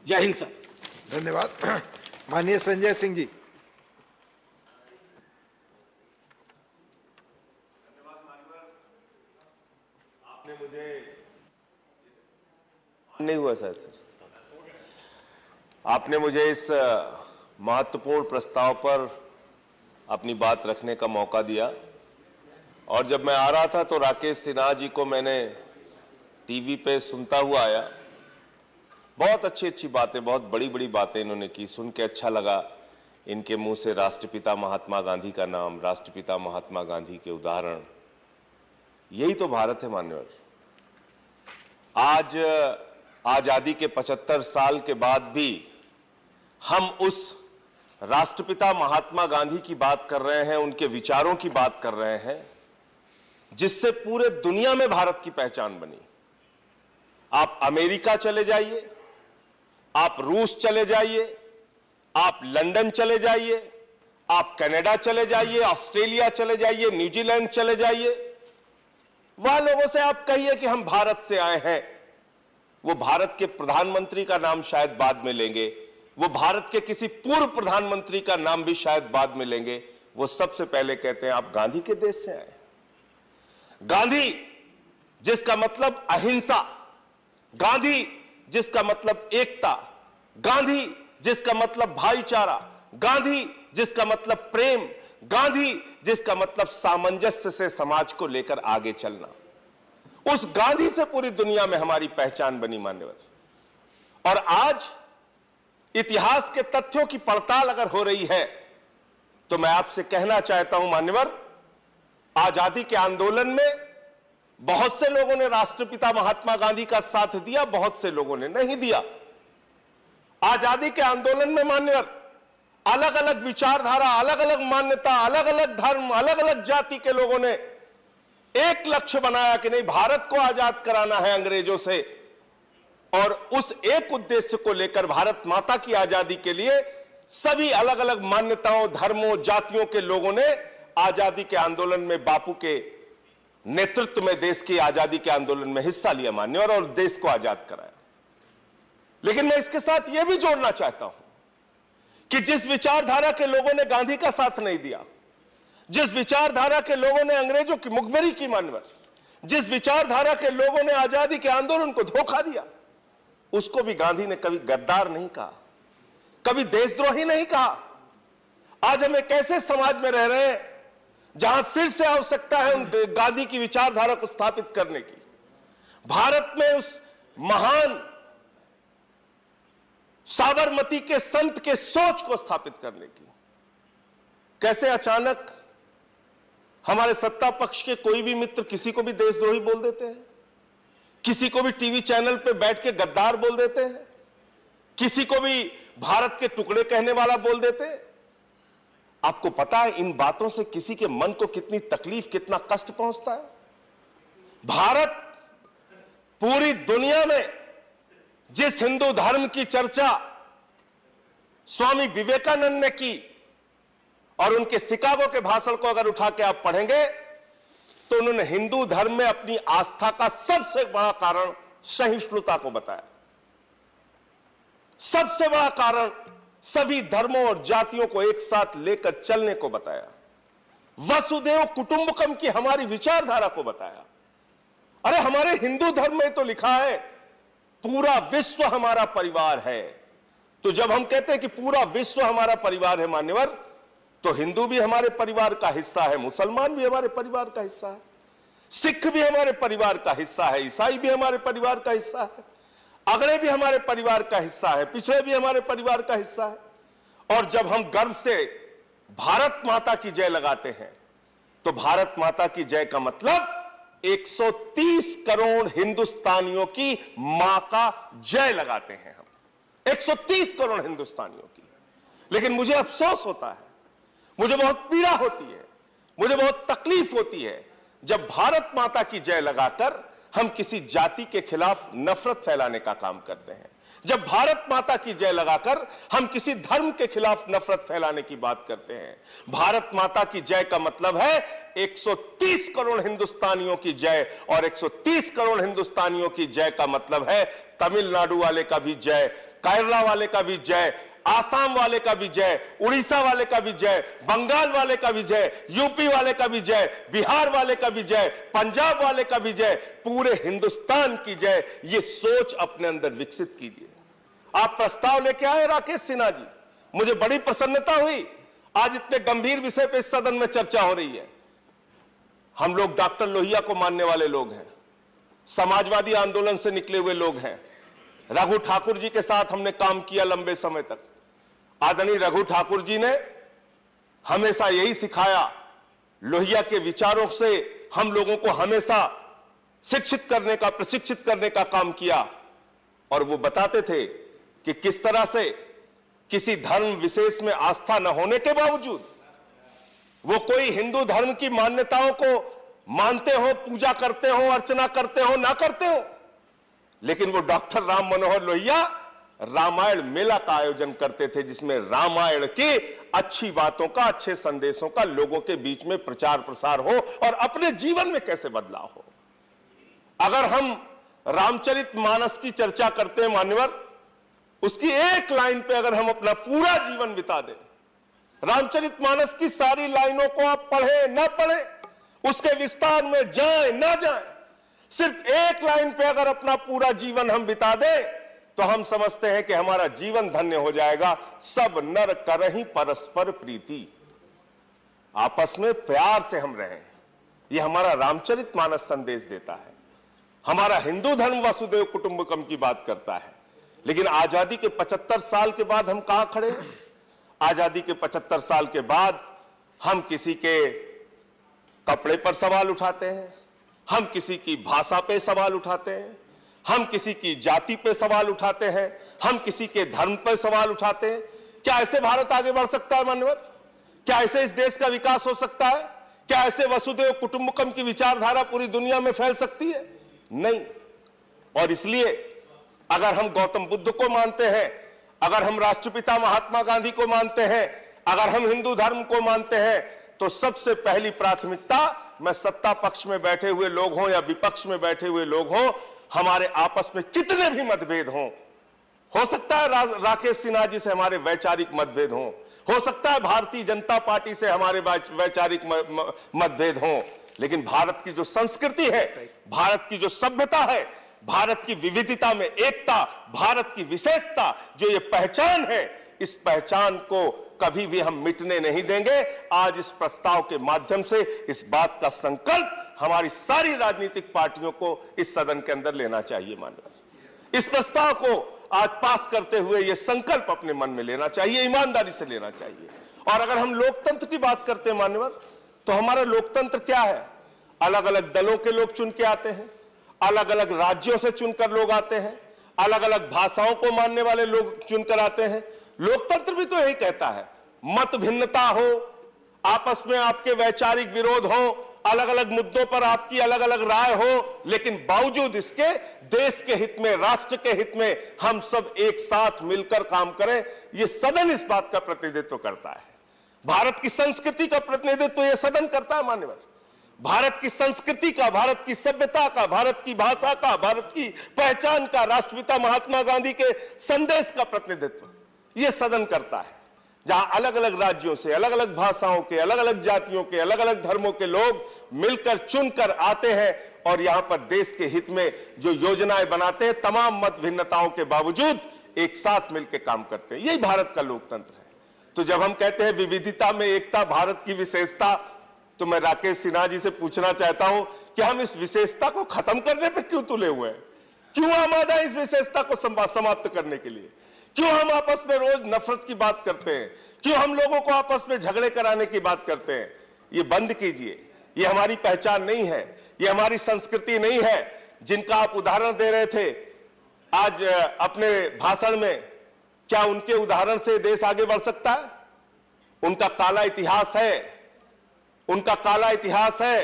जय हिंद सर। धन्यवाद। माननीय संजय सिंह जी। आपने मुझे नहीं हुआ सर, आपने मुझे इस महत्वपूर्ण प्रस्ताव पर अपनी बात रखने का मौका दिया और जब मैं आ रहा था तो राकेश सिन्हा जी को मैंने टीवी पे सुनता हुआ आया। बहुत अच्छी अच्छी बातें, बहुत बड़ी बड़ी बातें इन्होंने की, सुन के अच्छा लगा। इनके मुंह से राष्ट्रपिता महात्मा गांधी का नाम, राष्ट्रपिता महात्मा गांधी के उदाहरण, यही तो भारत है मान्यवर। आज आजादी के 75 साल के बाद भी हम उस राष्ट्रपिता महात्मा गांधी की बात कर रहे हैं, उनके विचारों की बात कर रहे हैं, जिससे पूरे दुनिया में भारत की पहचान बनी। आप अमेरिका चले जाइए, आप रूस चले जाइए, आप लंदन चले जाइए, आप कनाडा चले जाइए, ऑस्ट्रेलिया चले जाइए, न्यूजीलैंड चले जाइए, वहां लोगों से आप कहिए कि हम भारत से आए हैं, वो भारत के प्रधानमंत्री का नाम शायद बाद में लेंगे, वो भारत के किसी पूर्व प्रधानमंत्री का नाम भी शायद बाद में लेंगे। वो सबसे पहले कहते हैं आप गांधी के देश से आए। गांधी जिसका मतलब अहिंसा, गांधी जिसका मतलब एकता, गांधी जिसका मतलब भाईचारा, गांधी जिसका मतलब प्रेम, गांधी जिसका मतलब सामंजस्य से समाज को लेकर आगे चलना, उस गांधी से पूरी दुनिया में हमारी पहचान बनी मान्यवर। और आज इतिहास के तथ्यों की पड़ताल अगर हो रही है तो मैं आपसे कहना चाहता हूं मान्यवर, आजादी के आंदोलन में बहुत से लोगों ने राष्ट्रपिता महात्मा गांधी का साथ दिया, बहुत से लोगों ने नहीं दिया। आजादी के आंदोलन में मान्यवर अलग अलग विचारधारा, अलग अलग मान्यता, अलग अलग धर्म, अलग अलग जाति के लोगों ने एक लक्ष्य बनाया कि नहीं, भारत को आजाद कराना है अंग्रेजों से, और उस एक उद्देश्य को लेकर भारत माता की आजादी के लिए सभी अलग अलग मान्यताओं, धर्मों, जातियों के लोगों ने आजादी के आंदोलन में बापू के नेतृत्व में देश की आजादी के आंदोलन में हिस्सा लिया मान्यवर, और देश को आजाद कराया। लेकिन मैं इसके साथ यह भी जोड़ना चाहता हूं कि जिस विचारधारा के लोगों ने गांधी का साथ नहीं दिया, जिस विचारधारा के लोगों ने अंग्रेजों की मुखबिरी की मान्यवर, जिस विचारधारा के लोगों ने आजादी के आंदोलन को धोखा दिया, उसको भी गांधी ने कभी गद्दार नहीं कहा, कभी देशद्रोही नहीं कहा। आज हम एक ऐसे समाज में रह रहे हैं जहां फिर से आवश्यकता है उन गांधी की विचारधारा को स्थापित करने की, भारत में उस महान साबरमती के संत के सोच को स्थापित करने की। कैसे अचानक हमारे सत्ता पक्ष के कोई भी मित्र किसी को भी देशद्रोही बोल देते हैं, किसी को भी टीवी चैनल पे बैठ के गद्दार बोल देते हैं, किसी को भी भारत के टुकड़े कहने वाला बोल देते हैं। आपको पता है इन बातों से किसी के मन को कितनी तकलीफ, कितना कष्ट पहुंचता है। भारत पूरी दुनिया में जिस हिंदू धर्म की चर्चा स्वामी विवेकानंद ने की, और उनके शिकागो के भाषण को अगर उठा के आप पढ़ेंगे तो उन्होंने हिंदू धर्म में अपनी आस्था का सबसे बड़ा कारण सहिष्णुता को बताया। सबसे बड़ा कारण सभी धर्मों और जातियों को एक साथ लेकर चलने को बताया। वसुदेव कुटुंबकम की हमारी विचारधारा को बताया। अरे हमारे हिंदू धर्म में तो लिखा है पूरा विश्व हमारा परिवार है। तो जब हम कहते हैं कि पूरा विश्व हमारा परिवार है मान्यवर, तो हिंदू भी हमारे परिवार का हिस्सा है, मुसलमान भी हमारे परिवार का हिस्सा है, सिख भी हमारे परिवार का हिस्सा है, ईसाई भी हमारे परिवार का हिस्सा है, अगड़े भी हमारे परिवार का हिस्सा है, पिछड़े भी हमारे परिवार का हिस्सा है। और जब हम गर्व से भारत माता की जय लगाते हैं तो भारत माता की जय का मतलब 130 करोड़ हिंदुस्तानियों की मां का जय लगाते हैं हम, 130 करोड़ हिंदुस्तानियों की। लेकिन मुझे अफसोस होता है, मुझे बहुत पीड़ा होती है, मुझे बहुत तकलीफ होती है जब भारत माता की जय लगाकर हम किसी जाति के खिलाफ नफरत फैलाने का काम करते हैं, जब भारत माता की जय लगाकर हम किसी धर्म के खिलाफ नफरत फैलाने की बात करते हैं। भारत माता की जय का मतलब है 130 करोड़ हिंदुस्तानियों की जय, और 130 करोड़ हिंदुस्तानियों की जय का मतलब है तमिलनाडु वाले का भी जय, केरला वाले का भी जय, आसाम वाले का भी जय, उड़ीसा वाले का भी जय, बंगाल वाले का भी जय, यूपी वाले का भी जय, बिहार वाले का भी जय, पंजाब वाले का भी जय, पूरे हिंदुस्तान की जय। ये सोच अपने अंदर विकसित कीजिए। आप प्रस्ताव लेके आए राकेश सिन्हा जी, मुझे बड़ी प्रसन्नता हुई। आज इतने गंभीर विषय पे इस सदन में चर्चा हो रही है। हम लोग डॉक्टर लोहिया को मानने वाले लोग हैं, समाजवादी आंदोलन से निकले हुए लोग हैं। रघु ठाकुर जी के साथ हमने काम किया लंबे समय तक। आदरणीय रघु ठाकुर जी ने हमेशा यही सिखाया, लोहिया के विचारों से हम लोगों को हमेशा शिक्षित करने का, प्रशिक्षित करने का काम किया। और वो बताते थे कि किस तरह से किसी धर्म विशेष में आस्था न होने के बावजूद वो कोई हिंदू धर्म की मान्यताओं को मानते हो, पूजा करते हो, अर्चना करते हो, ना करते हो, लेकिन वो डॉक्टर राम मनोहर लोहिया रामायण मेला का आयोजन करते थे, जिसमें रामायण की अच्छी बातों का, अच्छे संदेशों का लोगों के बीच में प्रचार प्रसार हो और अपने जीवन में कैसे बदलाव हो। अगर हम रामचरितमानस की चर्चा करते हैं मान्यवर, उसकी एक लाइन पे अगर हम अपना पूरा जीवन बिता दें, रामचरितमानस की सारी लाइनों को आप पढ़े ना पढ़े, उसके विस्तार में जाए ना जाए, सिर्फ एक लाइन पे अगर अपना पूरा जीवन हम बिता दें तो हम समझते हैं कि हमारा जीवन धन्य हो जाएगा। सब नर करहि परस्पर प्रीति, आपस में प्यार से हम रहें, यह हमारा रामचरितमानस संदेश देता है। हमारा हिंदू धर्म वसुदेव कुटुंबकम की बात करता है। लेकिन आजादी के 75 साल के बाद हम कहां खड़े हैं? आजादी के 75 साल के बाद हम किसी के कपड़े पर सवाल उठाते हैं, हम किसी की भाषा पे सवाल उठाते हैं, हम किसी की जाति पे सवाल उठाते हैं, हम किसी के धर्म पर सवाल उठाते हैं। क्या ऐसे भारत आगे बढ़ सकता है मान्यवर? क्या ऐसे इस देश का विकास हो सकता है? क्या ऐसे वसुदेव कुटुंबकम की विचारधारा पूरी दुनिया में फैल सकती है? नहीं। और इसलिए अगर हम गौतम बुद्ध को मानते हैं, अगर हम राष्ट्रपिता महात्मा गांधी को मानते हैं, अगर हम हिंदू धर्म को मानते हैं, तो सबसे पहली प्राथमिकता, मैं सत्ता पक्ष में बैठे हुए लोग हों या विपक्ष में बैठे हुए लोग हों, हमारे आपस में कितने भी मतभेद हों, हो सकता है राकेश सिन्हा जी से हमारे वैचारिक मतभेद हों, हो सकता है भारतीय जनता पार्टी से हमारे वैचारिक मतभेद हों, लेकिन भारत की जो संस्कृति है, भारत की जो सभ्यता है, भारत की विविधता में एकता, भारत की विशेषता, जो ये पहचान है, इस पहचान को कभी भी हम मिटने नहीं देंगे। आज इस प्रस्ताव के माध्यम से इस बात का संकल्प हमारी सारी राजनीतिक पार्टियों को इस सदन के अंदर लेना चाहिए। माननीय, इस प्रस्ताव को आज पास करते हुए यह संकल्प अपने मन में लेना चाहिए, ईमानदारी से लेना चाहिए। और अगर हम लोकतंत्र की बात करते हैं मान्यवर, तो हमारा लोकतंत्र क्या है? अलग अलग दलों के लोग चुन के आते हैं, अलग अलग राज्यों से चुनकर लोग आते हैं, अलग अलग भाषाओं को मानने वाले लोग चुनकर आते हैं। लोकतंत्र भी तो यही कहता है, मत भिन्नता हो, आपस में आपके वैचारिक विरोध हो, अलग अलग मुद्दों पर आपकी अलग अलग राय हो, लेकिन बावजूद इसके देश के हित में, राष्ट्र के हित में हम सब एक साथ मिलकर काम करें। यह सदन इस बात का प्रतिनिधित्व करता है। भारत की संस्कृति का प्रतिनिधित्व यह सदन करता है मान्यवर। भारत की संस्कृति का, भारत की सभ्यता का, भारत की भाषा का, भारत की पहचान का, राष्ट्रपिता महात्मा गांधी के संदेश का प्रतिनिधित्व यह सदन करता है। जहां अलग अलग राज्यों से, अलग अलग भाषाओं के, अलग अलग जातियों के, अलग अलग धर्मों के लोग मिलकर चुनकर आते हैं और यहां पर देश के हित में जो योजनाएं बनाते हैं, तमाम मत भिन्नताओं के बावजूद एक साथ मिलकर काम करते हैं। यही भारत का लोकतंत्र है। तो जब हम कहते हैं विविधता में एकता, भारत की विशेषता, तो मैं राकेश सिन्हा जी से पूछना चाहता हूं कि हम इस विशेषता को खत्म करने पे क्यों तुले हुए हैं? क्यों आमादा इस विशेषता को समाप्त करने के लिए? क्यों हम आपस में रोज नफरत की बात करते हैं? क्यों हम लोगों को आपस में झगड़े कराने की बात करते हैं? ये बंद कीजिए। ये हमारी पहचान नहीं है, ये हमारी संस्कृति नहीं है। जिनका आप उदाहरण दे रहे थे आज अपने भाषण में, क्या उनके उदाहरण से देश आगे बढ़ सकता है? उनका काला इतिहास है, उनका काला इतिहास है।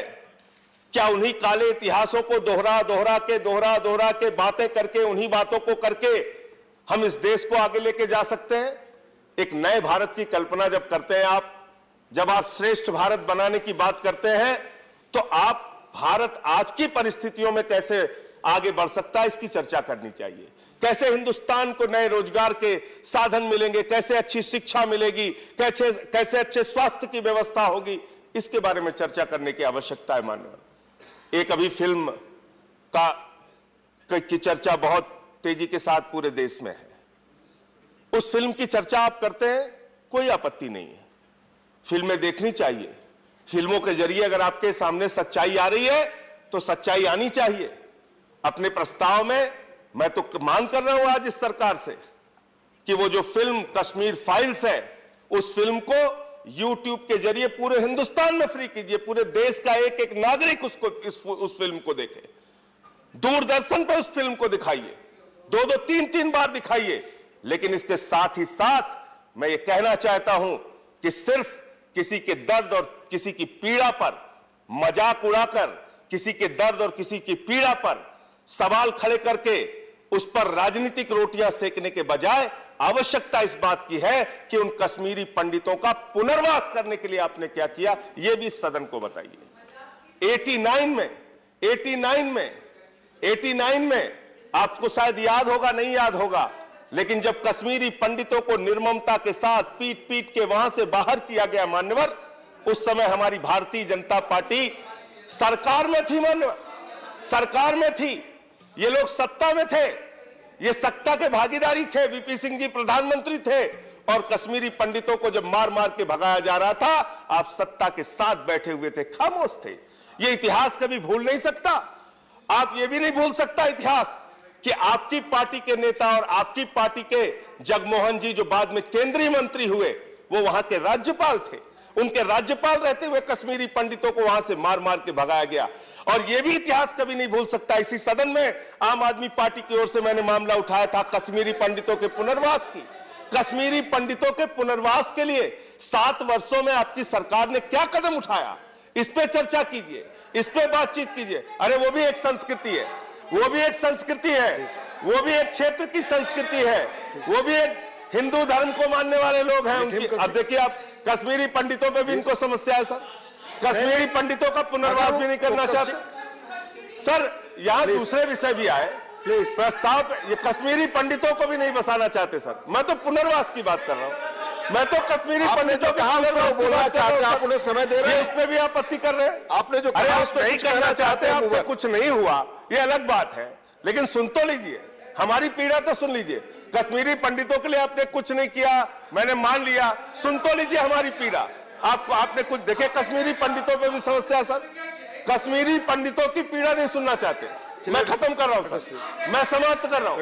क्या उन्हीं काले इतिहासों को दोहरा के बातें करके, उन्हीं बातों को करके हम इस देश को आगे लेके जा सकते हैं? एक नए भारत की कल्पना जब करते हैं आप, जब आप श्रेष्ठ भारत बनाने की बात करते हैं, तो आप भारत आज की परिस्थितियों में कैसे आगे बढ़ सकता है, इसकी चर्चा करनी चाहिए। कैसे हिंदुस्तान को नए रोजगार के साधन मिलेंगे, कैसे अच्छी शिक्षा मिलेगी, कैसे अच्छे स्वास्थ्य की व्यवस्था होगी, इसके बारे में चर्चा करने की आवश्यकता है माननीय। एक अभी फिल्म की चर्चा बहुत तेजी के साथ पूरे देश में है। उस फिल्म की चर्चा आप करते हैं, कोई आपत्ति नहीं है, फिल्में देखनी चाहिए। फिल्मों के जरिए अगर आपके सामने सच्चाई आ रही है तो सच्चाई आनी चाहिए। अपने प्रस्ताव में मैं तो मांग कर रहा हूं आज इस सरकार से कि वो जो फिल्म कश्मीर फाइल्स है, उस फिल्म को YouTube के जरिए पूरे हिंदुस्तान में फ्री कीजिए। पूरे देश का एक एक नागरिक उस फिल्म को देखे। दूरदर्शन पर उस फिल्म को दिखाइए, 2-2, 3-3 बार दिखाइए। लेकिन इसके साथ ही साथ मैं ये कहना चाहता हूं कि सिर्फ किसी के दर्द और किसी की पीड़ा पर मजाक उड़ाकर, किसी के दर्द और किसी की पीड़ा पर सवाल खड़े करके उस पर राजनीतिक रोटियां सेकने के बजाय आवश्यकता इस बात की है कि उन कश्मीरी पंडितों का पुनर्वास करने के लिए आपने क्या किया, यह भी सदन को बताइए। 89 में आपको शायद याद होगा, नहीं याद होगा, लेकिन जब कश्मीरी पंडितों को निर्ममता के साथ पीट पीट के वहां से बाहर किया गया मान्यवर, उस समय हमारी भारतीय जनता पार्टी सरकार में थी मान्यवर, सरकार में थी। ये लोग सत्ता में थे, ये सत्ता के भागीदारी थे। वीपी सिंह जी प्रधानमंत्री थे और कश्मीरी पंडितों को जब मार मार के भगाया जा रहा था, आप सत्ता के साथ बैठे हुए थे, खामोश थे। ये इतिहास कभी भूल नहीं सकता। आप ये भी नहीं भूल सकता इतिहास कि आपकी पार्टी के नेता और आपकी पार्टी के जगमोहन जी जो बाद में केंद्रीय मंत्री हुए, वो वहां के राज्यपाल थे। उनके राज्यपाल रहते हुए कश्मीरी पंडितों को वहां से मार मार के भगाया गया। और यह भी इतिहास कभी नहीं भूल सकता। इसी सदन में आम आदमी पार्टी की ओर से मैंने मामला उठाया था कश्मीरी पंडितों के पुनर्वास की। कश्मीरी पंडितों के पुनर्वास के लिए 7 वर्षों में आपकी सरकार ने क्या कदम उठाया, इस पे चर्चा कीजिए, इस पे बातचीत कीजिए। अरे वो भी एक संस्कृति है, वो भी एक संस्कृति है, वो भी एक क्षेत्र की संस्कृति है, वो भी एक हिंदू धर्म को मानने वाले लोग हैं उनकी। अब देखिए, आप कश्मीरी पंडितों पे भी इनको समस्या है सर। कश्मीरी पंडितों का पुनर्वास भी नहीं करना चाहते सर। यहां दूसरे विषय भी आए प्रस्ताव, ये कश्मीरी पंडितों को भी नहीं बसाना चाहते सर। मैं तो पुनर्वास की बात कर रहा हूं, मैं तो कश्मीरी पंडितों के पुनर्वास की बात कर रहा हूं। आप उन्हें समय दे रहे हैं, उस पर भी आपत्ति कर रहे हैं। आपने जो अरे आप नहीं करना चाहते, आपसे कुछ नहीं हुआ, ये अलग बात है, लेकिन सुन तो लीजिए, हमारी पीड़ा तो सुन लीजिए। कश्मीरी पंडितों के लिए आपने कुछ नहीं किया, मैंने मान लिया, सुन तो लीजिए हमारी पीड़ा। आपने कुछ देखे, कश्मीरी पंडितों पे भी समस्या सर। कश्मीरी पंडितों की पीड़ा नहीं सुनना चाहते। मैं खत्म कर रहा हूं सर, मैं समाप्त कर रहा हूं,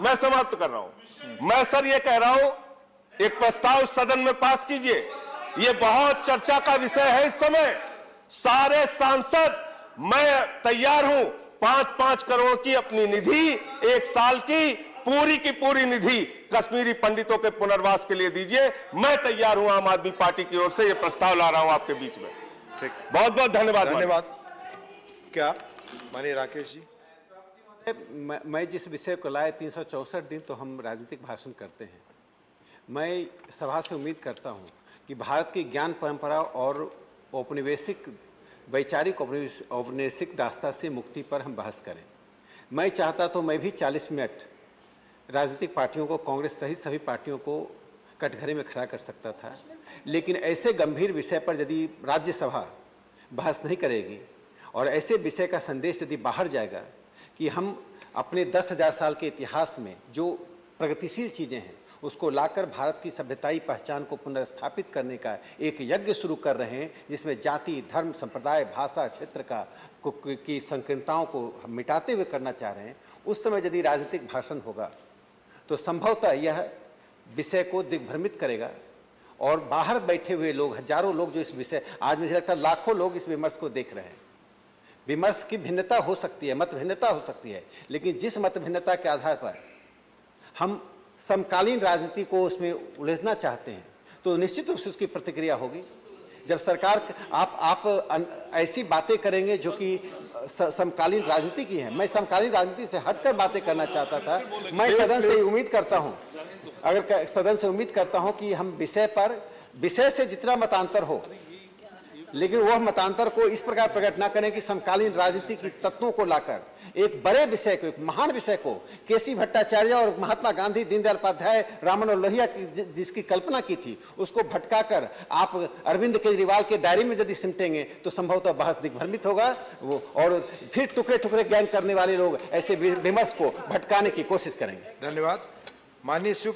मैं समाप्त कर रहा हूं। मैं सर ये कह रहा हूं, एक प्रस्ताव सदन में पास कीजिए। ये बहुत चर्चा का विषय है इस समय। सारे सांसद, मैं तैयार हूं, 5-5 करोड़ की अपनी निधि, 1 साल की पूरी निधि कश्मीरी पंडितों के पुनर्वास के लिए दीजिए। मैं तैयार हूं, आम आदमी पार्टी की ओर से ये प्रस्ताव ला रहा हूं आपके बीच में। ठीक, बहुत बहुत धन्यवाद। धन्यवाद। क्या माननीय राकेश जी? मैं जिस विषय को लाए, 364 दिन तो हम राजनीतिक भाषण करते हैं। मैं सभा से उम्मीद करता हूं कि भारत की ज्ञान परंपरा और औपनिवेशिक, वैचारिक औपनिवेशिक दास्ता से मुक्ति पर हम बहस करें। मैं चाहता तो मैं भी 40 मिनट राजनीतिक पार्टियों को, कांग्रेस सहित सभी पार्टियों को कटघरे में खड़ा कर सकता था, लेकिन ऐसे गंभीर विषय पर यदि राज्यसभा बहस नहीं करेगी और ऐसे विषय का संदेश यदि बाहर जाएगा कि हम अपने 10,000 साल के इतिहास में जो प्रगतिशील चीज़ें हैं उसको लाकर भारत की सभ्यताई पहचान को पुनर्स्थापित करने का एक यज्ञ शुरू कर रहे हैं, जिसमें जाति, धर्म, संप्रदाय, भाषा, क्षेत्र की संकीर्णताओं को मिटाते हुए करना चाह रहे हैं, उस समय यदि राजनीतिक भाषण होगा तो संभवतः यह विषय को दिग्भ्रमित करेगा और बाहर बैठे हुए लोग, हजारों लोग जो इस विषय, आज मुझे लगता है लाखों लोग इस विमर्श को देख रहे हैं। विमर्श की भिन्नता हो सकती है, मत भिन्नता हो सकती है, लेकिन जिस मत भिन्नता के आधार पर हम समकालीन राजनीति को उसमें उलझना चाहते हैं तो निश्चित रूप से उसकी प्रतिक्रिया होगी। जब सरकार आप ऐसी बातें करेंगे जो कि समकालीन राजनीति की है, मैं समकालीन राजनीति से हटकर बातें करना चाहता था। मैं सदन से उम्मीद करता हूं, अगर सदन से उम्मीद करता हूं कि हम विषय से जितना मतांतर हो, लेकिन वह मतांतर को इस प्रकार प्रकट ना करें कि समकालीन राजनीति की तत्वों को लाकर एक बड़े विषय को, एक महान विषय को, केसी भट्टाचार्य और महात्मा गांधी, दीनदयाल उपाध्याय, रामन और लोहिया की जिसकी कल्पना की थी, उसको भटकाकर आप अरविंद केजरीवाल के डायरी में यदि सिमटेंगे तो संभवतः बहस दिग्भ्रमित होगा वो, और फिर टुकड़े टुकड़े ज्ञान करने वाले लोग ऐसे विमर्श को भटकाने की कोशिश करेंगे। धन्यवाद। माननीय